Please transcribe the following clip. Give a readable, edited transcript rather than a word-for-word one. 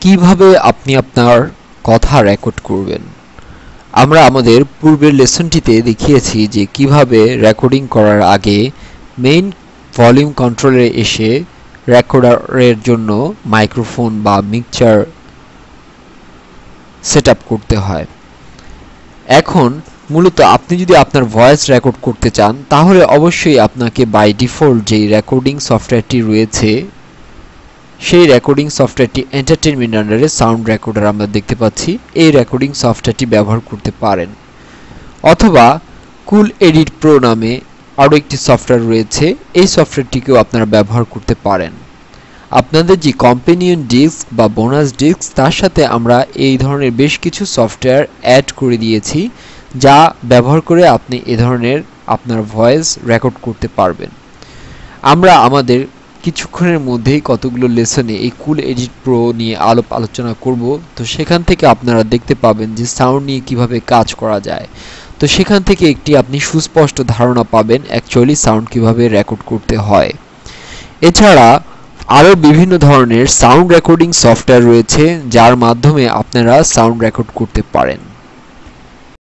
কিভাবে আপনি আপনার কথা রেকর্ড করবেন। আমরা আমাদের পূর্বের লেসনটিতে দেখিয়েছি যে কিভাবে রেকর্ডিং করার আগে মেইন ভলিউম কন্ট্রোলে এসে রেকর্ডারের জন্য মাইক্রোফোন বা মিক্সচার সেটআপ করতে হয়। এখন মূলত আপনি যদি আপনার ভয়েস রেকর্ড করতে চান তাহলে অবশ্যই আপনাকে বাই ডিফল্ট যেই রেকর্ডিং সফটওয়্যারটি রয়েছে সেই রেকর্ডিং সফটওয়্যারটি এন্টারটেইনমেন্ট আন্ডারে সাউন্ড রেকর্ডার আমরা দেখতে পাচ্ছি, এই রেকর্ডিং সফটওয়্যারটি ব্যবহার করতে পারেন। অথবা কুল এডিট প্রো নামে আরও একটি সফটওয়্যার রয়েছে, এই সফটওয়্যারটিকেও আপনারা ব্যবহার করতে পারেন। আপনাদের যে কম্পেনিয়ন ডিস্ক বা বোনাস ডিস্ক তার সাথে আমরা এই ধরনের বেশ কিছু সফটওয়্যার অ্যাড করে দিয়েছি, যা ব্যবহার করে আপনি এ ধরনের আপনার ভয়েস রেকর্ড করতে পারবেন। আমরা আমাদের কিছুক্ষণের মধ্যেই কতগুলো লেসনে এই কুল এডিট প্রো নিয়ে আলোচনা করব, তো সেখান থেকে আপনারা দেখতে পাবেন যে সাউন্ড নিয়ে কিভাবে কাজ করা যায়। তো সেখান থেকে একটি আপনি সুস্পষ্ট ধারণা পাবেন অ্যাকচুয়ালি সাউন্ড কিভাবে রেকর্ড করতে হয়। এছাড়া আরও বিভিন্ন ধরনের সাউন্ড রেকর্ডিং সফটওয়্যার রয়েছে যার মাধ্যমে আপনারা সাউন্ড রেকর্ড করতে পারেন।